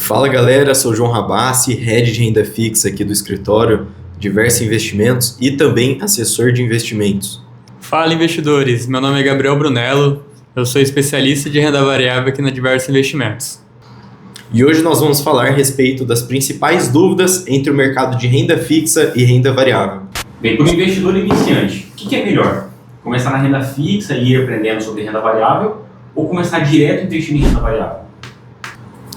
Fala galera, sou o João Rabassi, Head de Renda Fixa aqui do escritório Diversos Investimentos e também assessor de investimentos. Fala investidores, meu nome é Gabriel Brunello, eu sou especialista de renda variável aqui na Diversos Investimentos. E hoje nós vamos falar a respeito das principais dúvidas entre o mercado de renda fixa e renda variável. Bem, para o investidor iniciante, o que é melhor? Começar na renda fixa e ir aprendendo sobre renda variável ou começar direto investindo em renda variável?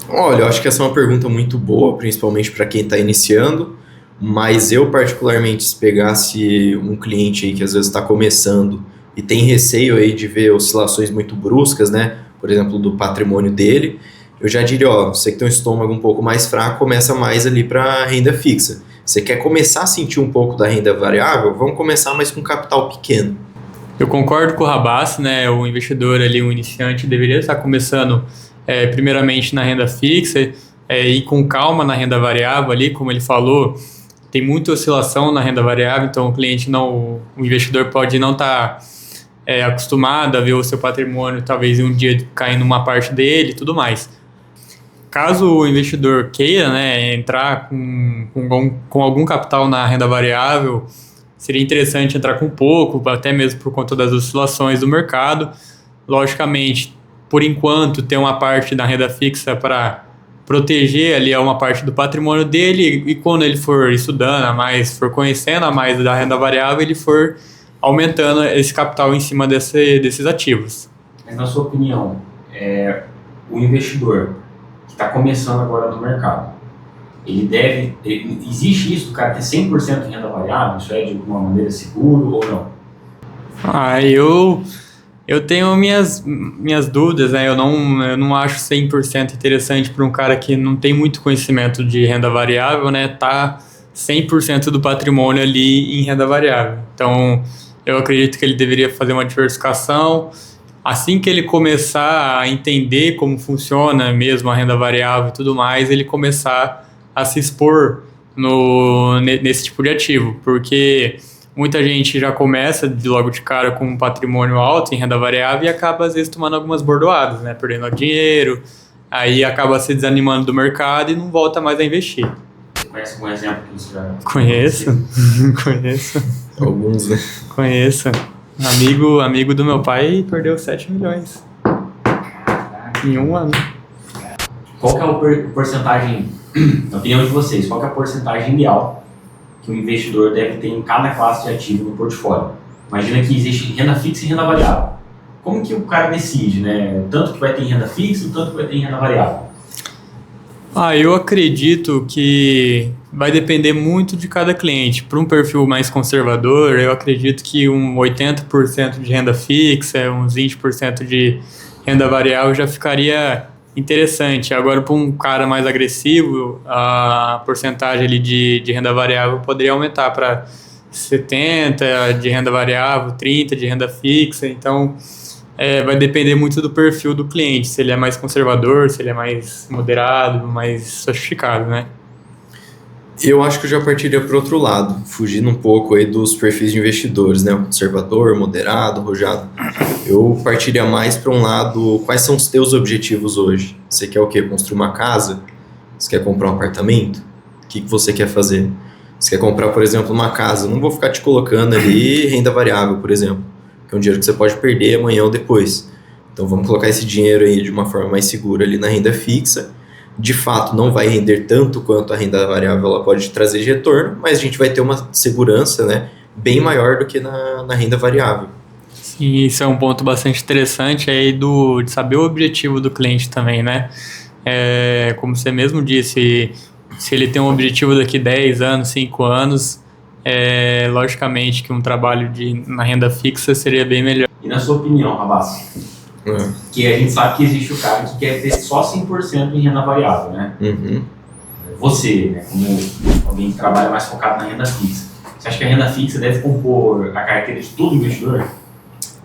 Olha, eu acho que essa é uma pergunta muito boa, principalmente para quem está iniciando, mas eu particularmente, se pegasse um cliente aí que às vezes está começando e tem receio aí de ver oscilações muito bruscas, né? Por exemplo, do patrimônio dele, eu já diria, você que tem um estômago um pouco mais fraco, começa mais ali para renda fixa. Você quer começar a sentir um pouco da renda variável? Vamos começar mais com capital pequeno. Eu concordo com o Rabassi, né? O investidor ali, o iniciante, deveria estar começando primeiramente na renda fixa e com calma na renda variável ali, como ele falou, tem muita oscilação na renda variável, então o investidor pode não estar acostumado a ver o seu patrimônio talvez um dia caindo uma parte dele e tudo mais. Caso o investidor queira, né, entrar com algum capital na renda variável, seria interessante entrar com pouco, até mesmo por conta das oscilações do mercado. Logicamente, por enquanto, ter uma parte da renda fixa para proteger ali uma parte do patrimônio dele e quando ele for estudando a mais, for conhecendo a mais da renda variável, ele for aumentando esse capital em cima desses ativos. Mas na sua opinião, o investidor que está começando agora no mercado, existe isso do cara ter 100% em renda variável? Isso é de alguma maneira seguro ou não? Eu tenho minhas dúvidas, né? Eu não acho 100% interessante para um cara que não tem muito conhecimento de renda variável, né? Tá 100% do patrimônio ali em renda variável. Então, eu acredito que ele deveria fazer uma diversificação. Assim que ele começar a entender como funciona mesmo a renda variável e tudo mais, ele começar a se expor nesse tipo de ativo, porque muita gente já começa logo de cara com um patrimônio alto em renda variável e acaba às vezes tomando algumas bordoadas, né? Perdendo dinheiro, aí acaba se desanimando do mercado e não volta mais a investir. Você conhece algum exemplo que você já... Conheço. Alguns, né? Conheço. Amigo do meu pai perdeu 7 milhões. Em um ano. Qual que é a porcentagem, na opinião de vocês, qual que é a porcentagem ideal que um investidor deve ter em cada classe de ativo no portfólio? Imagina que existe renda fixa e renda variável. Como que o cara decide, né? Tanto que vai ter em renda fixa e tanto que vai ter em renda variável? Eu acredito que vai depender muito de cada cliente. Para um perfil mais conservador, eu acredito que 80% de renda fixa, uns 20% de renda variável já ficaria interessante. Agora, para um cara mais agressivo, a porcentagem ali de renda variável poderia aumentar para 70% de renda variável, 30% de renda fixa. Então, vai depender muito do perfil do cliente, se ele é mais conservador, se ele é mais moderado, mais sofisticado, né? Eu acho que eu já partiria para o outro lado, fugindo um pouco aí dos perfis de investidores, né? O conservador, moderado, arrojado. Eu partiria mais para um lado, quais são os teus objetivos hoje? Você quer o quê? Construir uma casa? Você quer comprar um apartamento? O que você quer fazer? Você quer comprar, por exemplo, uma casa? Não vou ficar te colocando ali renda variável, por exemplo, que é um dinheiro que você pode perder amanhã ou depois. Então vamos colocar esse dinheiro aí de uma forma mais segura ali na renda fixa. De fato, não vai render tanto quanto a renda variável ela pode trazer de retorno, mas a gente vai ter uma segurança, né, bem maior do que na renda variável. Sim, isso é um ponto bastante interessante aí de saber o objetivo do cliente também, né? Como você mesmo disse, se ele tem um objetivo daqui 10 anos, 5 anos, logicamente que um trabalho na renda fixa seria bem melhor. E na sua opinião, Rabassi? Que a gente sabe que existe o cara que quer ter só 100% em renda variável, né? Uhum. Você, né, como alguém que trabalha mais focado na renda fixa, você acha que a renda fixa deve compor a carteira de todo investidor?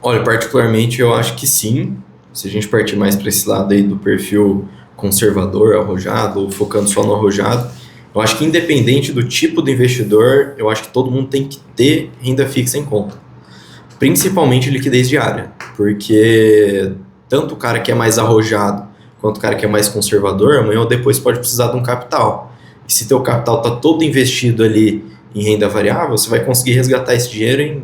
Olha, particularmente eu acho que sim. Se a gente partir mais para esse lado aí do perfil conservador, arrojado, ou focando só no arrojado, eu acho que independente do tipo do investidor, eu acho que todo mundo tem que ter renda fixa em conta. Principalmente liquidez diária, porque tanto o cara que é mais arrojado enquanto o cara que é mais conservador, amanhã ou depois pode precisar de um capital. E se teu capital está todo investido ali em renda variável, você vai conseguir resgatar esse dinheiro em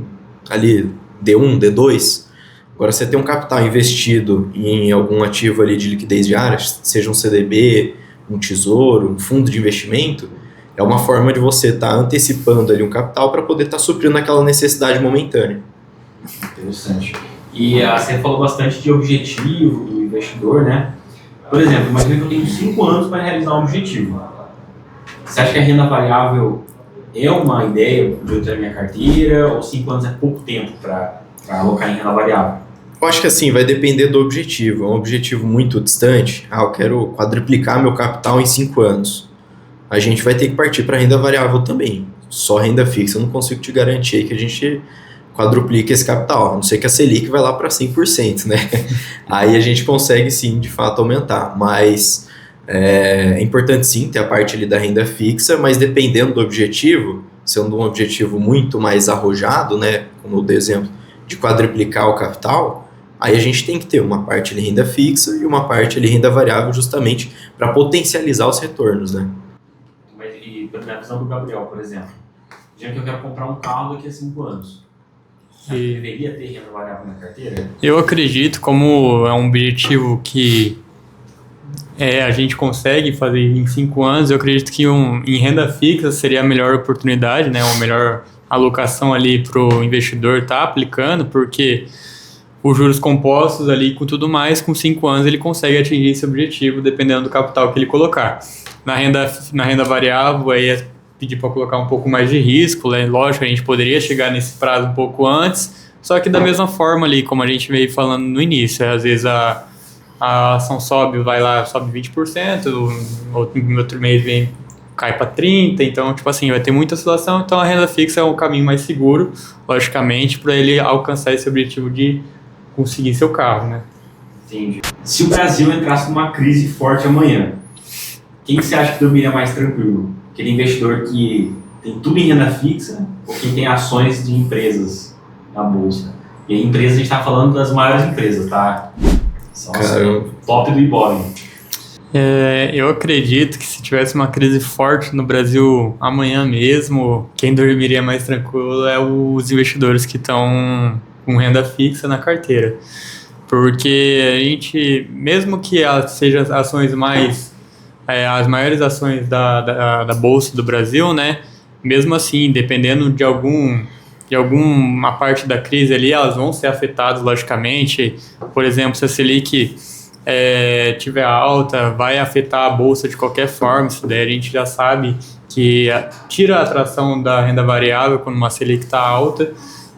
ali D1, D2. Agora, você tem um capital investido em algum ativo ali de liquidez diária, seja um CDB, um tesouro, um fundo de investimento, é uma forma de você estar antecipando ali um capital para poder estar suprindo aquela necessidade momentânea. Interessante. E você falou bastante de objetivo do investidor, né? Por exemplo, imagina que eu tenho 5 anos para realizar um objetivo. Você acha que a renda variável é uma ideia de eu ter na minha carteira, ou 5 anos é pouco tempo para alocar em renda variável? Eu acho que assim, vai depender do objetivo. É um objetivo muito distante. Eu quero quadruplicar meu capital em 5 anos. A gente vai ter que partir para renda variável também. Só renda fixa eu não consigo te garantir que a gente quadruplique esse capital. A não ser que a Selic vai lá para 100%, né? Aí a gente consegue sim, de fato, aumentar. Mas é importante sim ter a parte ali da renda fixa, mas dependendo do objetivo, sendo um objetivo muito mais arrojado, né? Como eu dei exemplo, de quadruplicar o capital, aí a gente tem que ter uma parte de renda fixa e uma parte de renda variável justamente para potencializar os retornos, né? Mas e na visão do Gabriel, por exemplo, já que eu quero comprar um carro daqui a 5 anos, deveria ter renda variável na carteira? Eu acredito, como é um objetivo que a gente consegue fazer em 5 anos, eu acredito que em renda fixa seria a melhor oportunidade, né? Uma melhor alocação ali para o investidor estar aplicando, porque os juros compostos ali com tudo mais, com 5 anos ele consegue atingir esse objetivo dependendo do capital que ele colocar. Na renda variável, aí é pedir para colocar um pouco mais de risco, né? Lógico, a gente poderia chegar nesse prazo um pouco antes, só que da mesma forma ali, como a gente veio falando no início, às vezes a ação sobe, vai lá, sobe 20%, no outro mês cai para 30%, então, tipo assim, vai ter muita oscilação, então a renda fixa é um caminho mais seguro, logicamente, para ele alcançar esse objetivo de conseguir seu carro, né? Entendi. Se o Brasil entrasse numa crise forte amanhã, quem você acha que dormiria mais tranquilo? Aquele investidor que tem tudo em renda fixa ou quem tem ações de empresas na bolsa? E a empresa, a gente está falando das maiores empresas, tá? São as top do Ibovespa. Eu acredito que se tivesse uma crise forte no Brasil amanhã mesmo, quem dormiria mais tranquilo é os investidores que estão com renda fixa na carteira. Porque a gente, mesmo que sejam ações mais, as maiores ações da Bolsa do Brasil, né? Mesmo assim, dependendo de alguma parte da crise ali, elas vão ser afetadas, logicamente. Por exemplo, se a Selic tiver alta, vai afetar a bolsa de qualquer forma. Isso daí a gente já sabe que tira a atração da renda variável quando uma Selic está alta.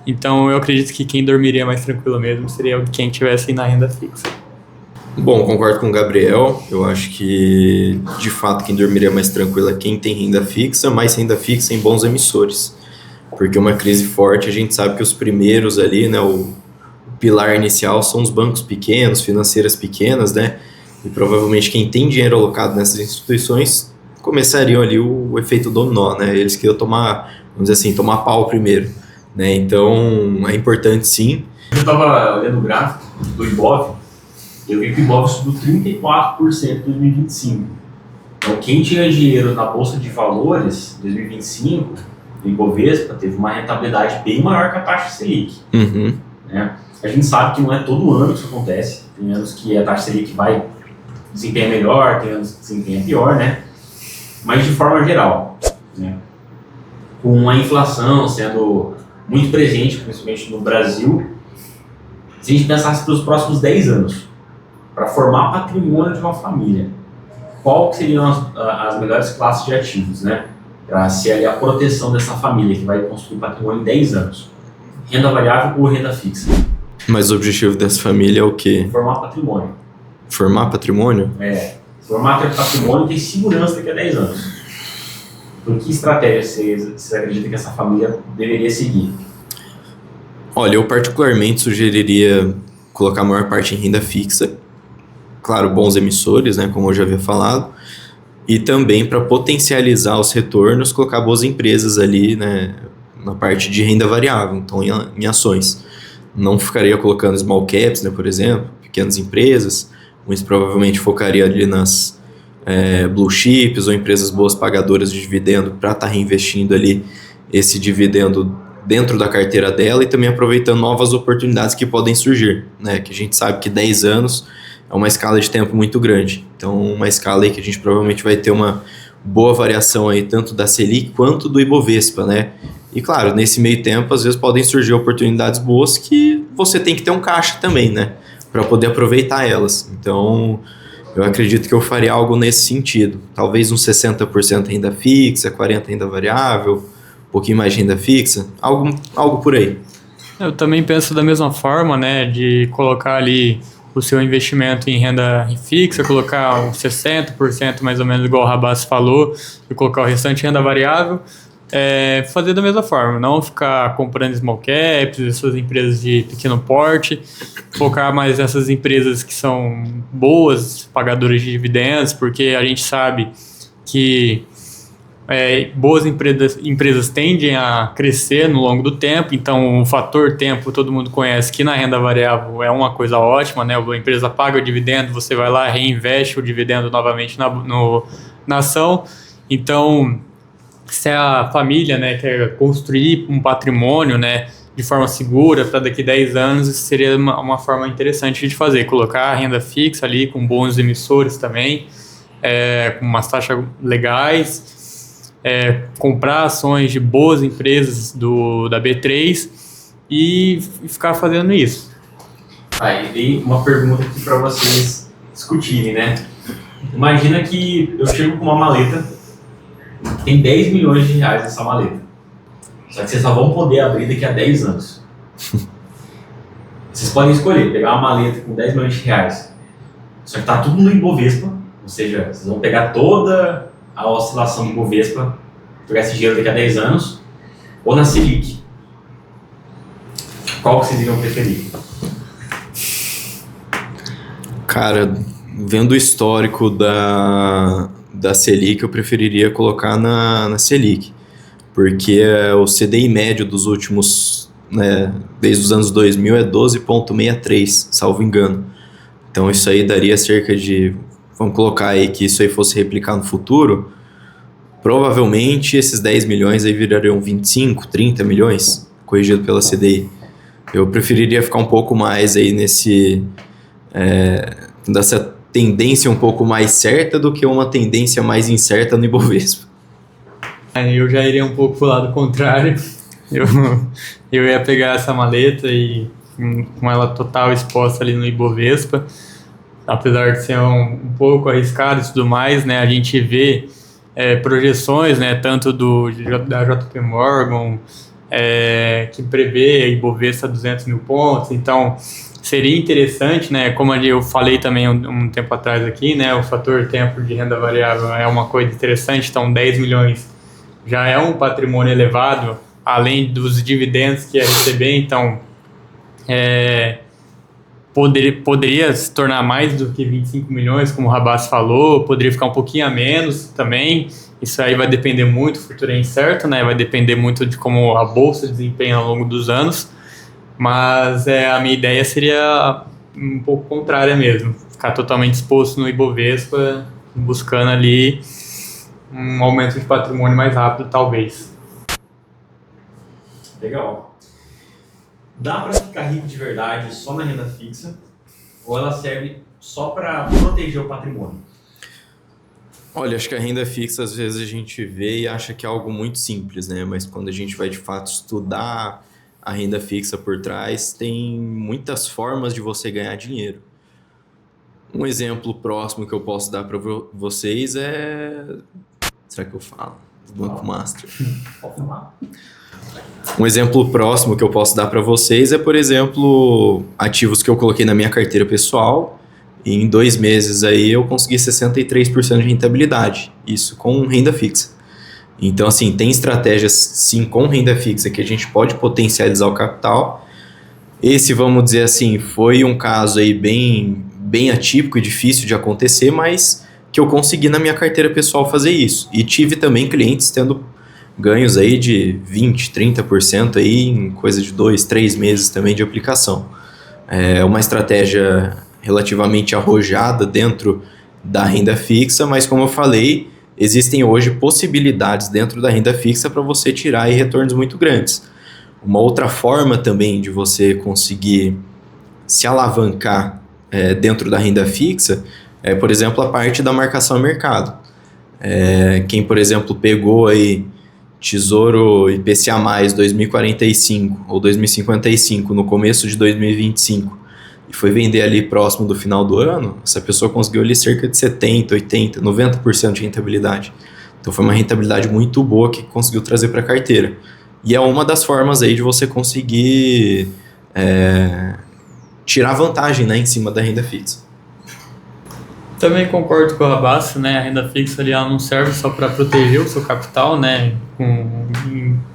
Então eu acredito que quem dormiria mais tranquilo mesmo seria quem estivesse na renda fixa. Bom, concordo com o Gabriel. Eu acho que, de fato, quem dormiria mais tranquilo é quem tem renda fixa, mas renda fixa em bons emissores. Porque uma crise forte, a gente sabe que os primeiros ali, né, o pilar inicial são os bancos pequenos, financeiras pequenas, né? E provavelmente quem tem dinheiro alocado nessas instituições começariam ali o efeito dominó, né? Eles que iam vamos dizer assim, tomar pau primeiro, né? Então, é importante sim. Eu estava olhando o gráfico do Ibov, eu vi que o Ibov subiu 34% em 2025. Então, quem tinha dinheiro na Bolsa de Valores em 2025, o Ibovespa teve uma rentabilidade bem maior que a taxa Selic. Uhum. Né? A gente sabe que não é todo ano que isso acontece. Tem anos que a taxa Selic vai desempenhar melhor, tem anos que desempenha pior, né? Mas de forma geral, né? Com a inflação sendo muito presente, principalmente no Brasil, se a gente pensasse para os próximos 10 anos, para formar patrimônio de uma família, qual seriam as melhores classes de ativos, né? Para ser ali a proteção dessa família que vai construir patrimônio em 10 anos? Renda variável ou renda fixa? Mas o objetivo dessa família é o quê? Formar patrimônio. Formar patrimônio? Formar patrimônio e ter segurança daqui a 10 anos. Por que estratégia você acredita que essa família deveria seguir? Olha, eu particularmente sugeriria colocar a maior parte em renda fixa. Claro, bons emissores, né, como eu já havia falado. E também para potencializar os retornos, colocar boas empresas ali, né, na parte de renda variável, então em ações. Não ficaria colocando small caps, né, por exemplo, pequenas empresas. Muito provavelmente focaria ali nas blue chips ou empresas boas pagadoras de dividendo para estar reinvestindo ali esse dividendo dentro da carteira dela e também aproveitando novas oportunidades que podem surgir, né? Que a gente sabe que 10 anos é uma escala de tempo muito grande. Então, uma escala aí que a gente provavelmente vai ter uma boa variação aí tanto da Selic quanto do Ibovespa, né? E claro, nesse meio tempo, às vezes podem surgir oportunidades boas que você tem que ter um caixa também, né? Para poder aproveitar elas. Então, eu acredito que eu faria algo nesse sentido. Talvez uns 60% renda fixa, 40% renda variável, um pouquinho mais de renda fixa, algo por aí. Eu também penso da mesma forma, né, de colocar ali o seu investimento em renda fixa, colocar uns 60% mais ou menos, igual o Rabas falou, e colocar o restante em renda variável, fazer da mesma forma, não ficar comprando small caps, essas empresas de pequeno porte, focar mais nessas empresas que são boas, pagadoras de dividendos, porque a gente sabe que boas empresas tendem a crescer no longo do tempo, então o fator tempo todo mundo conhece que na renda variável é uma coisa ótima, né? A empresa paga o dividendo, você vai lá, reinveste o dividendo novamente na ação. Então, se a família, né, quer construir um patrimônio, né, de forma segura para daqui a 10 anos, seria uma forma interessante de fazer, colocar a renda fixa ali com bons emissores também, com umas taxas legais, comprar ações de boas empresas da B3 e ficar fazendo isso. E tem uma pergunta aqui para vocês discutirem, né? Imagina que eu chego com uma maleta, tem 10 milhões de reais nessa maleta, só que vocês só vão poder abrir daqui a 10 anos. Vocês podem escolher, pegar uma maleta com 10 milhões de reais, só que tá tudo no Ibovespa, ou seja, vocês vão pegar toda a oscilação do Ibovespa, pegar esse dinheiro daqui a 10 anos, ou na Selic. Qual que vocês iriam preferir? Cara, vendo o histórico da Selic, eu preferiria colocar na Selic, porque o CDI médio dos últimos, né, desde os anos 2000 é 12,63, salvo engano. Então isso aí daria cerca de, vamos colocar aí que isso aí fosse replicar no futuro, provavelmente esses 10 milhões aí virariam 25, 30 milhões, corrigido pela CDI. Eu preferiria ficar um pouco mais aí dessa tendência um pouco mais certa do que uma tendência mais incerta no Ibovespa. Eu já iria um pouco pro lado contrário. Eu ia pegar essa maleta e com ela total exposta ali no Ibovespa, apesar de ser um pouco arriscado e tudo mais, né? A gente vê projeções, né, tanto da JP Morgan, que prevê Ibovespa 200 mil pontos, então seria interessante, né, como eu falei também um tempo atrás aqui, né, o fator tempo de renda variável é uma coisa interessante, então 10 milhões já é um patrimônio elevado, além dos dividendos que ia receber, então poderia se tornar mais do que 25 milhões, como o Rabas falou, poderia ficar um pouquinho a menos também. Isso aí vai depender muito, o futuro é incerto, né? Vai depender muito de como a bolsa desempenha ao longo dos anos, mas a minha ideia seria um pouco contrária mesmo, ficar totalmente exposto no Ibovespa, buscando ali um aumento de patrimônio mais rápido, talvez. Legal. Dá para ficar rico de verdade só na renda fixa ou ela serve só para proteger o patrimônio? Olha, acho que a renda fixa às vezes a gente vê e acha que é algo muito simples, né? Mas quando a gente vai de fato estudar a renda fixa por trás, tem muitas formas de você ganhar dinheiro. Um exemplo próximo que eu posso dar para vocês é... Será que eu falo? Do Banco Master. Pode falar. Um exemplo próximo que eu posso dar para vocês é, por exemplo, ativos que eu coloquei na minha carteira pessoal e em 2 meses aí eu consegui 63% de rentabilidade, isso com renda fixa. Então, assim, tem estratégias sim com renda fixa que a gente pode potencializar o capital. Esse, vamos dizer assim, foi um caso aí bem atípico e difícil de acontecer, mas que eu consegui na minha carteira pessoal fazer isso. E tive também clientes tendo ganhos aí de 20%, 30% aí em coisa de 2, 3 meses também de aplicação. É uma estratégia relativamente arrojada dentro da renda fixa, mas como eu falei, existem hoje possibilidades dentro da renda fixa para você tirar aí retornos muito grandes. Uma outra forma também de você conseguir se alavancar dentro da renda fixa é, por exemplo, a parte da marcação a mercado. Quem, por exemplo, pegou aí Tesouro IPCA+, 2045 ou 2055 no começo de 2025 e foi vender ali próximo do final do ano, essa pessoa conseguiu ali cerca de 70%, 80%, 90% de rentabilidade. Então foi uma rentabilidade muito boa que conseguiu trazer para a carteira. E é uma das formas aí de você conseguir tirar vantagem, né, em cima da renda fixa. Também concordo com o Rabassa, né? A renda fixa ali, ela não serve só para proteger o seu capital, né?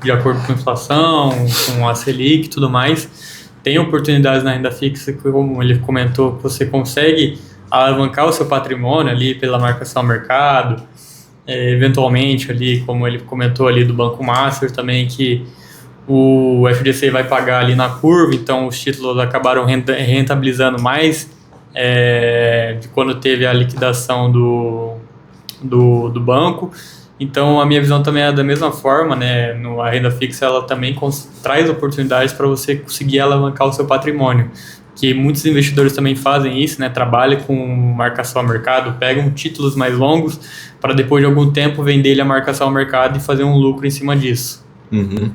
De acordo com a inflação, com a Selic e tudo mais. Tem oportunidades na renda fixa, que, como ele comentou, que você consegue alavancar o seu patrimônio ali pela marcação ao mercado, eventualmente ali, como ele comentou ali do Banco Master também, que o FGC vai pagar ali na curva, então os títulos acabaram rentabilizando mais de quando teve a liquidação do banco. Então a minha visão também é da mesma forma, né? A renda fixa ela também traz oportunidades para você conseguir alavancar o seu patrimônio, que muitos investidores também fazem isso, né? Trabalham com marcação ao mercado, pegam títulos mais longos para depois de algum tempo vender ele a marcação ao mercado e fazer um lucro em cima disso. Uhum.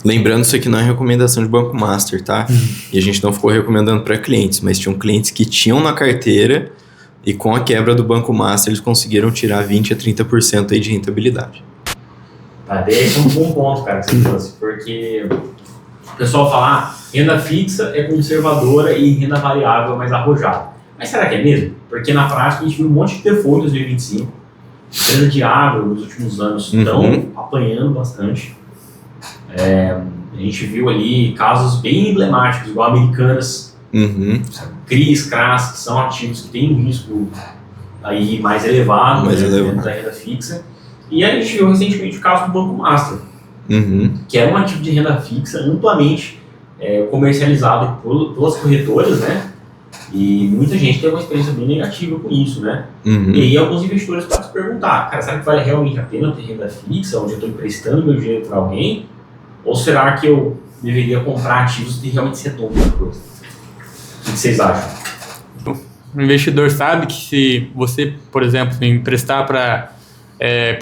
Lembrando, isso aqui não é recomendação de Banco Master, tá? E a gente não ficou recomendando para clientes, mas tinham clientes que tinham na carteira e com a quebra do Banco Master eles conseguiram tirar 20% a 30% aí de rentabilidade. Esse é um bom ponto, cara, que você trouxe, porque o pessoal fala, renda fixa é conservadora e renda variável é mais arrojada. Mas será que é mesmo? Porque na prática a gente viu um monte de default em 2025, empresa de agro nos últimos anos estão apanhando bastante. A gente viu ali casos bem emblemáticos, igual Americanas, CRIs, CRAS, que são ativos que têm um risco aí mais elevado, dentro da renda fixa. E a gente viu recentemente o caso do Banco Master, que era um ativo de renda fixa amplamente comercializado pelas corretoras, né? E muita gente teve uma experiência bem negativa com isso, né? E aí alguns investidores podem se perguntar, cara, será que vale realmente a pena ter renda fixa, onde eu estou emprestando meu dinheiro para alguém? Ou será que eu deveria comprar ativos que realmente se retornam para coisa? O que vocês acham? O investidor sabe que se você, por exemplo, emprestar para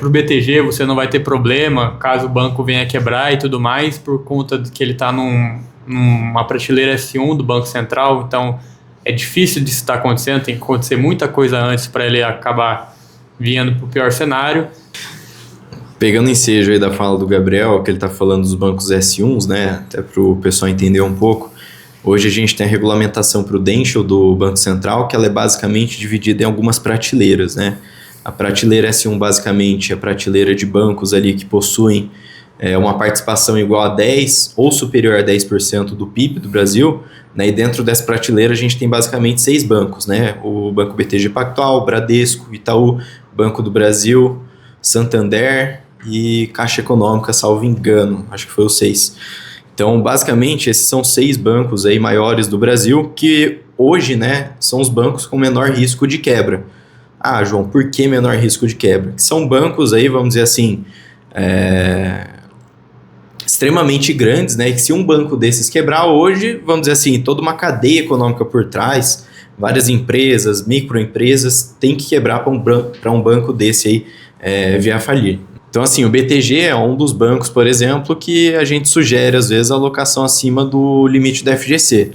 o BTG, você não vai ter problema caso o banco venha quebrar e tudo mais, por conta de que ele está numa prateleira S1 do Banco Central. Então é difícil disso estar acontecendo, tem que acontecer muita coisa antes para ele acabar vindo para o pior cenário. Pegando ensejo aí da fala do Gabriel, que ele está falando dos bancos S1s, né, até para o pessoal entender um pouco, hoje a gente tem a regulamentação prudential do Banco Central, que ela é basicamente dividida em algumas prateleiras, né? A prateleira S1 basicamente é a prateleira de bancos ali que possuem uma participação igual a 10% ou superior a 10% do PIB do Brasil, né? E dentro dessa prateleira a gente tem basicamente 6 bancos, né? O Banco BTG Pactual, Bradesco, Itaú, Banco do Brasil, Santander e Caixa Econômica, salvo engano, acho que foi o 6. Então, basicamente, esses são 6 bancos aí maiores do Brasil que hoje, né, são os bancos com menor risco de quebra. Ah, João, por que menor risco de quebra? São bancos aí, vamos dizer assim, extremamente grandes, né, que se um banco desses quebrar hoje, vamos dizer assim, toda uma cadeia econômica por trás, várias empresas, microempresas, tem que quebrar para um banco desse aí vir a falir. Então, assim, o BTG é um dos bancos, por exemplo, que a gente sugere, às vezes, a alocação acima do limite da FGC.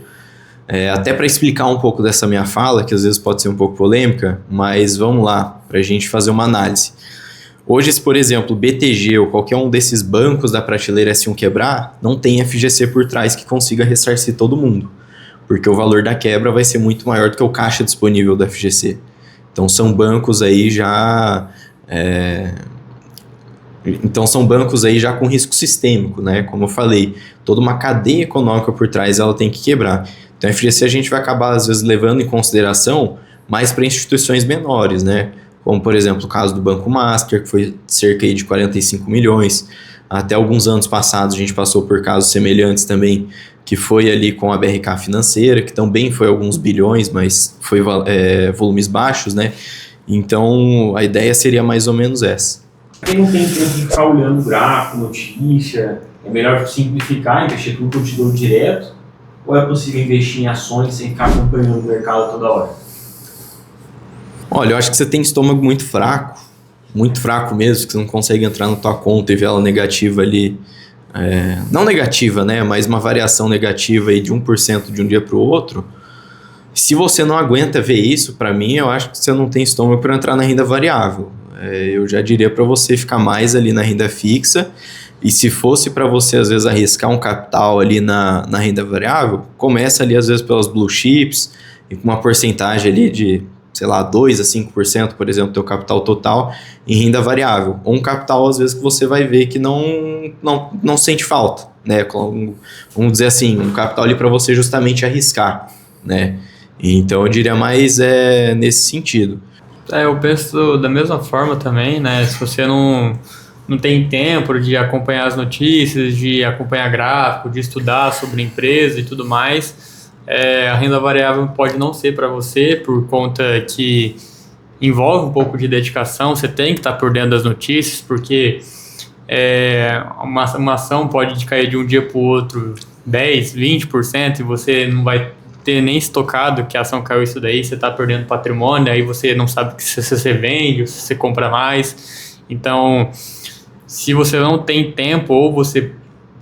Até para explicar um pouco dessa minha fala, que às vezes pode ser um pouco polêmica, mas vamos lá, para a gente fazer uma análise. Hoje, se, por exemplo, o BTG ou qualquer um desses bancos da prateleira S1 quebrar, não tem FGC por trás que consiga ressarcir todo mundo, porque o valor da quebra vai ser muito maior do que o caixa disponível da FGC. Então, são bancos aí já... Então são bancos aí já com risco sistêmico, né? Como eu falei, toda uma cadeia econômica por trás ela tem que quebrar. Então a FGC a gente vai acabar às vezes levando em consideração mais para instituições menores, né? Como por exemplo o caso do Banco Master, que foi cerca aí de 45 milhões. Até alguns anos passados a gente passou por casos semelhantes também que foi ali com a BRK Financeira, que também foi alguns bilhões, mas foi volumes baixos, né? Então, a ideia seria mais ou menos essa. Quem não tem tempo de ficar olhando gráfico, notícia, é melhor simplificar, investir tudo no Tesouro Direto, ou é possível investir em ações sem ficar acompanhando o mercado toda hora? Olha, eu acho que você tem estômago muito fraco mesmo, que você não consegue entrar na tua conta e ver ela negativa ali. Não negativa, né? Mas uma variação negativa aí de 1% de um dia para o outro. Se você não aguenta ver isso, para mim, eu acho que você não tem estômago para entrar na renda variável. Eu já diria para você ficar mais ali na renda fixa. E se fosse para você, às vezes, arriscar um capital ali na renda variável, começa ali, às vezes, pelas blue chips, e com uma porcentagem ali de, sei lá, 2 a 5%, por exemplo, do teu capital total em renda variável. Ou um capital, às vezes, que você vai ver que não sente falta, né? Vamos dizer assim, um capital ali para você justamente arriscar, né? Então, eu diria mais nesse sentido. Eu penso da mesma forma também, né? Se você não tem tempo de acompanhar as notícias, de acompanhar gráfico, de estudar sobre empresa e tudo mais, a renda variável pode não ser para você, por conta que envolve um pouco de dedicação. Você tem que estar por dentro das notícias, porque uma ação pode cair de um dia para o outro 10%, 20%, e você não vai ter nem estocado que a ação caiu isso daí, você está perdendo patrimônio, aí você não sabe se você vende ou se você compra mais. Então, se você não tem tempo, ou você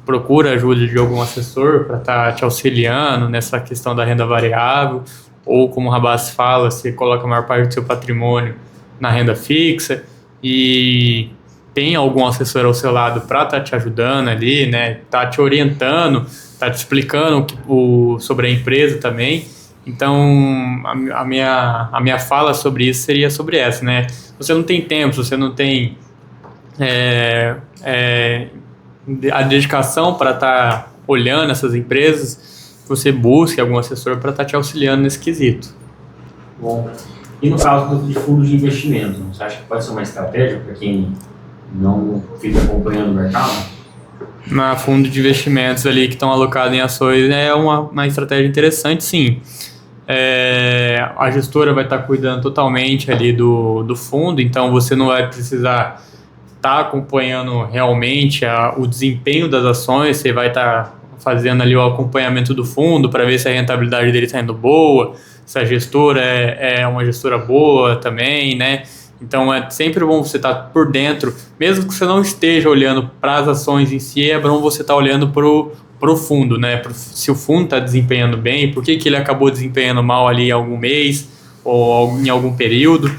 procura ajuda de algum assessor para estar te auxiliando nessa questão da renda variável, ou como o Rabassa fala, você coloca a maior parte do seu patrimônio na renda fixa e tem algum assessor ao seu lado para estar te ajudando ali, né? Tá te orientando, tá te explicando sobre a empresa também. Então, a minha fala sobre isso seria sobre essa, né? Se você não tem tempo, se você não tem a dedicação para estar olhando essas empresas, você busque algum assessor para estar te auxiliando nesse quesito. Bom, e no caso de fundos de investimento, você acha que pode ser uma estratégia para quem não fica acompanhando o mercado? Na fundo de investimentos ali que estão alocados em ações é uma estratégia interessante, sim. A gestora vai estar cuidando totalmente ali do fundo, então você não vai precisar estar acompanhando realmente o desempenho das ações, você vai estar fazendo ali o acompanhamento do fundo para ver se a rentabilidade dele está indo boa, se a gestora é uma gestora boa também, né? Então é sempre bom você estar por dentro, mesmo que você não esteja olhando para as ações em si, é bom você estar olhando pro fundo, né? Se o fundo está desempenhando bem, por que ele acabou desempenhando mal ali em algum mês ou em algum período.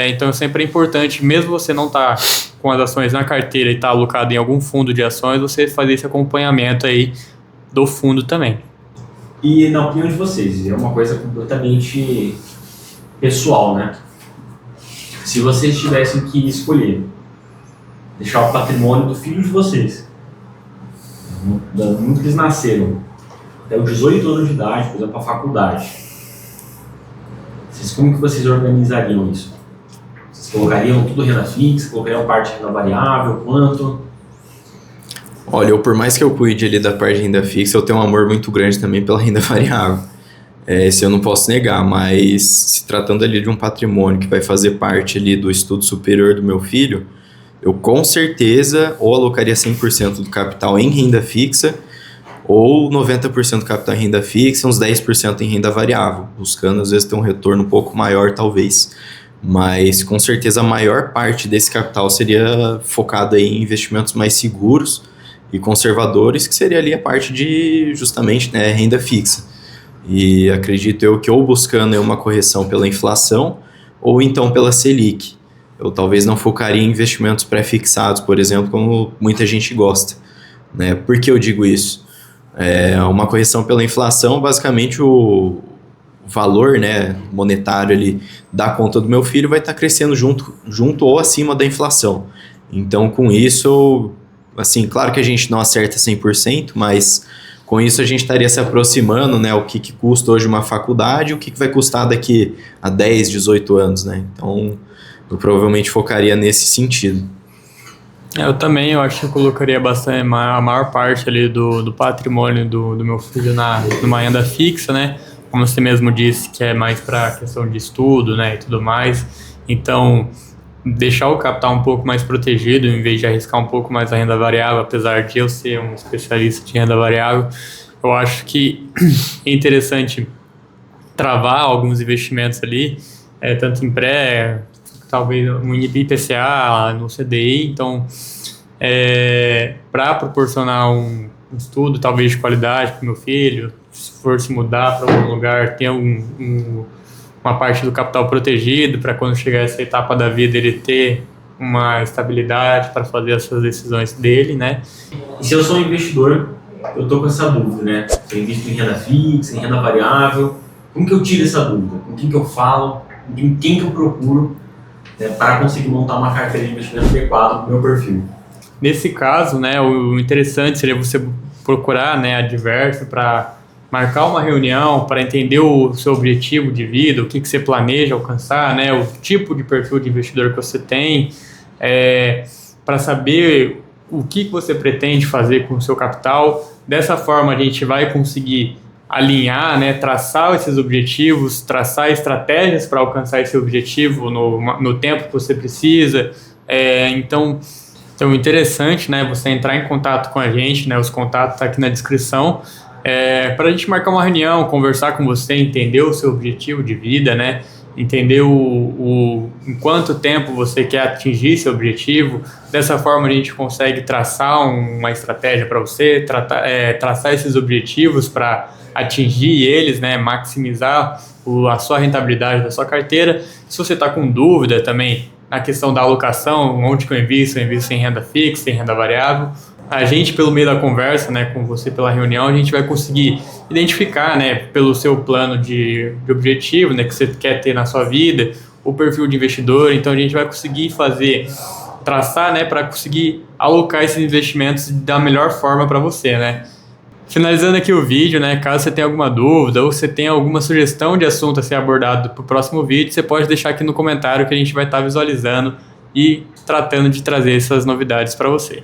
Então sempre é importante, mesmo você não estar com as ações na carteira e estar alocado em algum fundo de ações, você fazer esse acompanhamento aí do fundo também. E na opinião de vocês, é uma coisa completamente pessoal, né? Se vocês tivessem que escolher deixar o patrimônio do filho de vocês, muito que eles nasceram, até os 18 anos de idade, por exemplo, a faculdade, como que vocês organizariam isso? Vocês colocariam tudo renda fixa, colocariam parte de renda variável, quanto? Olha, por mais que eu cuide ali da parte de renda fixa, eu tenho um amor muito grande também pela renda variável. Isso eu não posso negar, mas se tratando ali de um patrimônio que vai fazer parte ali do estudo superior do meu filho, eu com certeza ou alocaria 100% do capital em renda fixa ou 90% do capital em renda fixa, uns 10% em renda variável, buscando às vezes ter um retorno um pouco maior talvez, mas com certeza a maior parte desse capital seria focada em investimentos mais seguros e conservadores, que seria ali a parte de justamente, né, renda fixa. E acredito eu que ou buscando uma correção pela inflação ou então pela Selic. Eu talvez não focaria em investimentos pré-fixados, por exemplo, como muita gente gosta, né? Por que eu digo isso? Uma correção pela inflação, basicamente o valor, né, monetário ali da conta do meu filho vai estar crescendo junto ou acima da inflação. Então, com isso, assim, claro que a gente não acerta 100%, mas com isso a gente estaria se aproximando, né, o que custa hoje uma faculdade e o que vai custar daqui a 10, 18 anos, né? Então, eu provavelmente focaria nesse sentido. Eu também, eu acho que eu colocaria bastante, a maior parte ali do patrimônio do meu filho numa renda fixa, né? Como você mesmo disse, que é mais para questão de estudo, né, e tudo mais. Então, deixar o capital um pouco mais protegido, em vez de arriscar um pouco mais a renda variável, apesar de eu ser um especialista de renda variável, eu acho que é interessante travar alguns investimentos ali, tanto em pré, talvez no IPCA, no CDI, então para proporcionar um estudo talvez de qualidade para o meu filho, se for se mudar para algum lugar, ter uma parte do capital protegido para quando chegar essa etapa da vida ele ter uma estabilidade para fazer essas decisões dele, né? E se eu sou um investidor, eu tô com essa dúvida, né? Eu invisto em renda fixa, em renda variável, como que eu tiro essa dúvida? Com quem que eu falo? Em quem que eu procuro, né, para conseguir montar uma carteira de investimento adequada para o meu perfil? Nesse caso, né, o interessante seria você procurar, né, a Diversa para marcar uma reunião para entender o seu objetivo de vida, o que você planeja alcançar, né, o tipo de perfil de investidor que você tem, para saber o que você pretende fazer com o seu capital. Dessa forma, a gente vai conseguir alinhar, né, traçar esses objetivos, traçar estratégias para alcançar esse objetivo no tempo que você precisa. Então, interessante, né, você entrar em contato com a gente, né, os contatos estão aqui na descrição, para a gente marcar uma reunião, conversar com você, entender o seu objetivo de vida, né, entender em quanto tempo você quer atingir seu objetivo. Dessa forma a gente consegue traçar uma estratégia para você, traçar esses objetivos para atingir eles, né, maximizar a sua rentabilidade da sua carteira. Se você está com dúvida também na questão da alocação, onde que eu invisto em renda fixa, em renda variável, a gente, pelo meio da conversa, né, com você pela reunião, a gente vai conseguir identificar, né, pelo seu plano de objetivo, né, que você quer ter na sua vida, o perfil de investidor. Então a gente vai conseguir traçar, né, para conseguir alocar esses investimentos da melhor forma para você, né. Finalizando aqui o vídeo, né, caso você tenha alguma dúvida ou você tenha alguma sugestão de assunto a ser abordado para o próximo vídeo, você pode deixar aqui no comentário que a gente vai estar visualizando e tratando de trazer essas novidades para você.